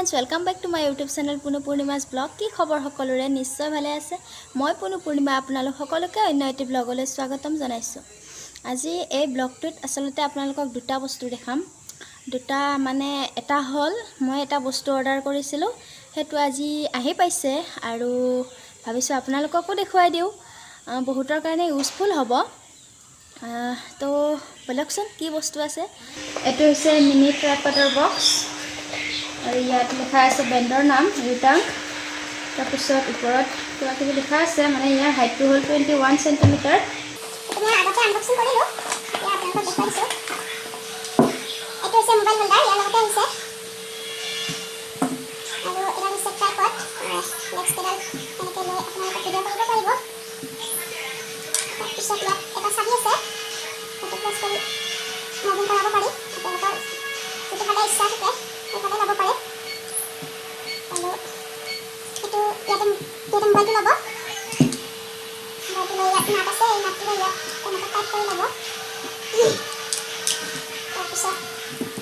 Friends welcome back to my YouTube channel Punu Purnima's blog की खबर सकलोरे निश्चय भाले आछे मैं पुनु पूर्णिमा आपनालोक सकलोके अन्य एटी ब्लगले स्वागतम जनाइछो। আজি এই ব্লগটোত আসলতে আপোনালোকক দুটা বস্তু দেখাম। দুটা মানে এটা হল মই এটা বস্তু অৰ্ডাৰ কৰিছিলো হেতু আজি আহি পাইছে আৰু ভাবিছো আপোনালোককো দেখুৱাই দিও বহুতৰ কাৰণে ইউজফুল হ'ব। তো বলকচোন কি বস্তু আছে। এটো হৈছে মিনি ট্ৰাইপডৰ বক্স আৰু ইয়াত লিখা আছে ব্ৰেণ্ডৰ নাম ৰিটাং। তাৰপিছত ওপৰত কিবা কিবি লিখা আছে মানে ইয়াৰ হাইটটো হ'ল 21 সেন্টিমিটাৰ। मैं आगे अनबॉक्सिंग करिलो या आपन को देखाइছো एतो से मोबाइल होल्डर या लगते हिसे আৰু এটা হিছে ট্ৰাইপড নেক্সট পেডাল এনেকে লৈ আপোনালোকে ভিডিও কৰিব পাৰিব। তাৰপিছত ইয়াত এটা চাবি আছে এটো প্ৰেছ কৰি মুভিং কৰাব পাৰি আপোনালোকৰ যেটো ফালে ইচ্ছা থাকে সেইফালে যাব পাৰে। আৰু এটো ইয়াতে মোবাইলটো ল'ব নাট আছে এই নাটটো ইয়াত এনেকৈ টাইপ কৰি ল'ব। তাৰপিছত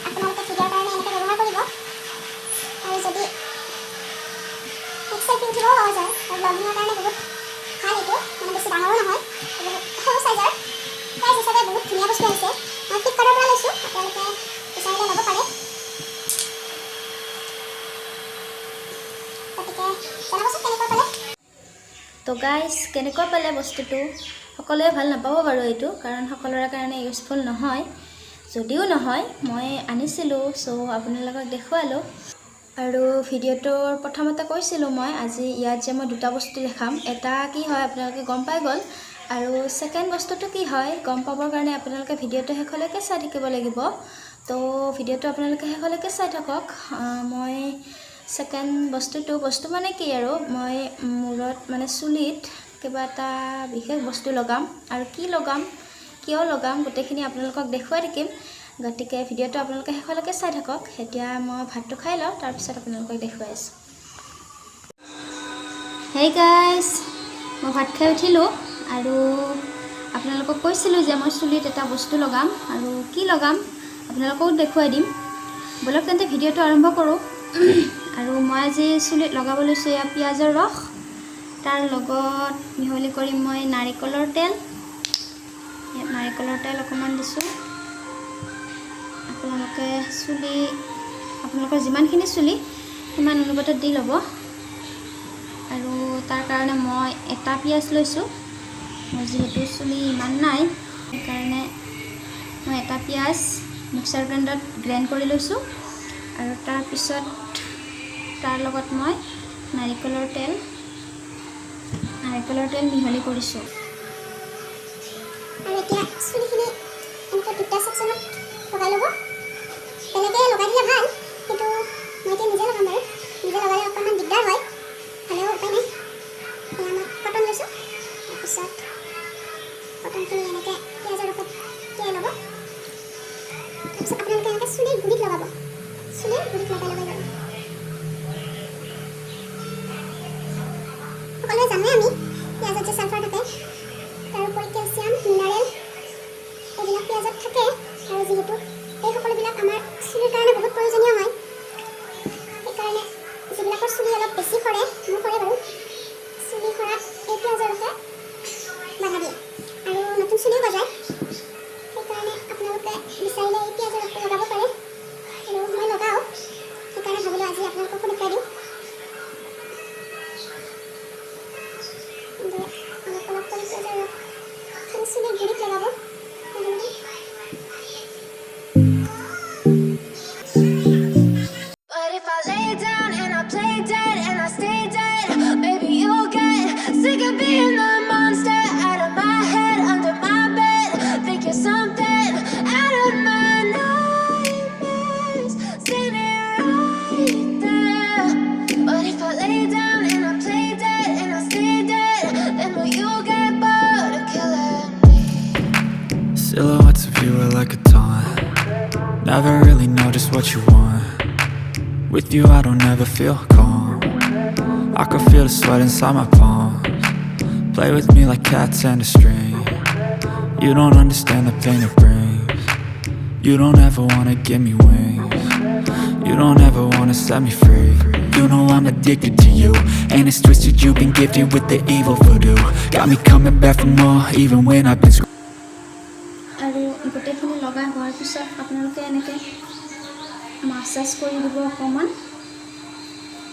আপোনালোকে ভিডিঅ'ৰ কাৰণে এনেকৈ ব্যৱহাৰ কৰিব আৰু যদি এক্সাইটিং উঠিব হৈ যায় আৰু ব্লগিঙৰ কাৰণে বহুত ভাল। এইটো মানে বেছি ডাঙৰো নহয় সৰু চাইজৰ প্ৰাইচ হিচাপে বহুত ধুনীয়া বস্তু আহিছে। মই ফ্লিপকাৰ্টৰ পৰা লৈছোঁ আপোনালোকে বিচাৰিলে ল'ব পাৰে। গতিকে জনাবচোন কেনেকুৱা পালে। তো গাইজ কেনেকুৱা পালে বস্তুটো সকলোৱে ভাল নাপাব বাৰু এইটো কাৰণ সকলোৰে কাৰণে ইউজফুল নহয় যদিও নহয় মই আনিছিলোঁ সো আপোনালোকক দেখুৱালোঁ। আৰু ভিডিঅ'টোৰ প্ৰথমতে কৈছিলোঁ মই আজি ইয়াত যে মই দুটা বস্তু দেখাম এটা কি হয় আপোনালোকে গম পাই গ'ল আৰু সেকেন্ড বস্তুটো কি হয় গম পাবৰ কাৰণে আপোনালোকে ভিডিঅ'টো শেষলৈকে চাই থাকিব লাগিব। তো ভিডিঅ'টো আপোনালোকে শেষলৈকে চাই থাকক। মই সেকেন্ড বস্তু মানে কি আৰু মই মূৰত মানে চুলিত কিবা এটা বিশেষ বস্তু লগাম আৰু কি লগাম কিয় লগাম গোটেইখিনি আপোনালোকক দেখুৱাই থাকিম। গতিকে ভিডিঅ'টো আপোনালোকে শেষলৈকে চাই থাকক। এতিয়া মই ভাতটো খাই লওঁ তাৰপিছত আপোনালোকক দেখুৱাই আছোঁ। হেই গাইজ মই ভাত খাই উঠিলোঁ আৰু আপোনালোকক কৈছিলোঁ যে মই চুলিত এটা বস্তু লগাম আৰু কি লগাম আপোনালোকক দেখুৱাই দিম। বলক তেন্তে ভিডিঅ'টো আৰম্ভ কৰোঁ। আৰু মই আজি চুলিত লগাব লৈছোঁ এয়া পিয়াজৰ ৰস তাৰ লগত মিহলি কৰি মই নাৰিকলৰ তেল ইয়াত নাৰিকলৰ তেল অকণমান দিছোঁ। আপোনালোকে চুলি আপোনালোকৰ যিমানখিনি চুলি সিমান অনুপাতত দি ল'ব। আৰু তাৰ কাৰণে মই এটা পিঁয়াজ লৈছোঁ। মই যিহেতু চুলি ইমান নাই সেইকাৰণে মই এটা পিঁয়াজ মিক্সাৰ গ্ৰাইণ্ডাৰত গ্ৰাইণ্ড কৰি লৈছোঁ আৰু তাৰপিছত তাৰ লগত মই নাৰিকলৰ তেল মিহলি কৰিছোঁ। আৰু এতিয়া চুলিখিনি এনেকৈ দুটা সেকশনত লগাই ল'ব। বেলেগে লগাই দিলে ভাল কিন্তু মই এতিয়া নিজে লগাম বাৰু। নিজে লগালে অকণমান দিগদাৰ হয় হ'লেও উপায় নাই। এতিয়া মই কটন লৈছোঁ তাৰপিছত কটনখিনি এনেকৈ পিঁয়াজৰ ৰসত তিয়াই ল'ব। তাৰপিছত আপোনালোকে এনেকৈ চুলিৰ গুৰিত লগাব। চুলিৰ গুৰিত লগাই ল'ব। সকলোৱে জানোৱে আমি পিঁয়াজত যে ছালফাৰ থাকে তাৰোপৰি কেলছিয়াম মিনাৰেল এইবিলাক পিঁয়াজত থাকে আৰু যিহেতু এই সকলোবিলাক আমাৰ চুলিৰ কাৰণে বহুত প্ৰয়োজনীয় হয় সেইকাৰণে যিবিলাকৰ চুলি অলপ বেছি সৰে মোৰ সৰে বাৰু চুলি সৰাত এই পিঁয়াজৰ ৰসে বাধা দিয়ে আৰু নতুন চুলিও গজায়। সেইকাৰণে আপোনালোকে বিচাৰিলে এই পিঁয়াজৰ ৰসটো লগাব পাৰে আৰু মই লগাওঁ সেইকাৰণে ভাবিলোঁ আজি আপোনালোককো দেখুৱাই দিওঁ। অলপ কৰি পিঁয়াজৰ ৰস চুলিৰ গুৰিত লগাব। But if I lay down and I play dead and I stay dead, maybe you'll get sick of being the monster out of my head, under my bed. Think you're something out of my nightmares, standing right there. But if I lay down and I play dead and I stay dead, then will you get bored of killing me? Silhouettes of you are like a taunt. Never really know just what you want. With you I don't ever feel calm. I can feel the sweat inside my palms. Play with me like cats and a string. You don't understand the pain it brings. You don't ever wanna give me wings. You don't ever wanna set me free. You know I'm addicted to you, and it's twisted, you've been gifted with the evil voodoo. Got me coming back for more, even when I've been আৰু গোটেইখিনি লগাই হোৱাৰ পিছত আপোনালোকে এনেকৈ massage কৰি দিব অকণমান,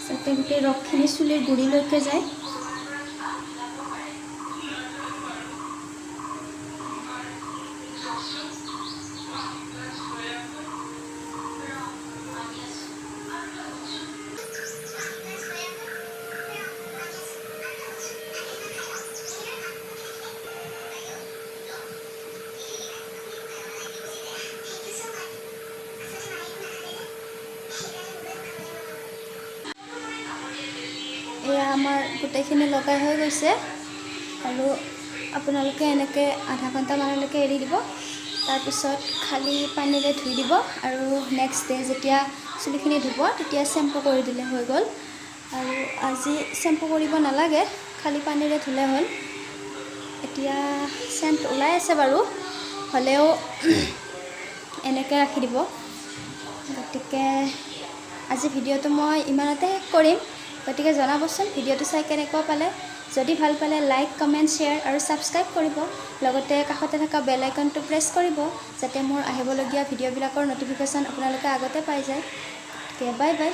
যাতে গোটেই ৰসখিনি চুলিৰ গুৰিলৈকে যায়। এয়া আমাৰ গোটেইখিনি লগাই হৈ গৈছে আৰু আপোনালোকে এনেকৈ আধা ঘণ্টামানলৈকে এৰি দিব। তাৰপিছত খালী পানীৰে ধুই দিব আৰু নেক্সট ডে যেতিয়া চুলিখিনি ধুব তেতিয়া শ্বেম্পু কৰি দিলে হৈ গ'ল। আৰু আজি শ্বেম্পু কৰিব নালাগে, খালী পানীৰে ধুলে হ'ল। এতিয়া চেণ্ট ওলাই আছে বাৰু, হ'লেও এনেকৈ ৰাখি দিব। গতিকে আজি ভিডিঅ'টো মই ইমানতে শেষ কৰিম। গতিকে জনাবচোন ভিডিঅ'টো চাই কেনেকুৱা পালে। যদি ভাল পালে লাইক, কমেণ্ট, শ্বেয়াৰ আৰু ছাবস্ক্ৰাইব কৰিব। লগতে কাষতে থকা বেল আইকনটো প্ৰেছ কৰিব, যাতে মোৰ আহিবলগীয়া ভিডিঅ'বিলাকৰ ন'টিফিকেশ্যন আপোনালোকে আগতে পাই যায়। গতিকে বাই বাই।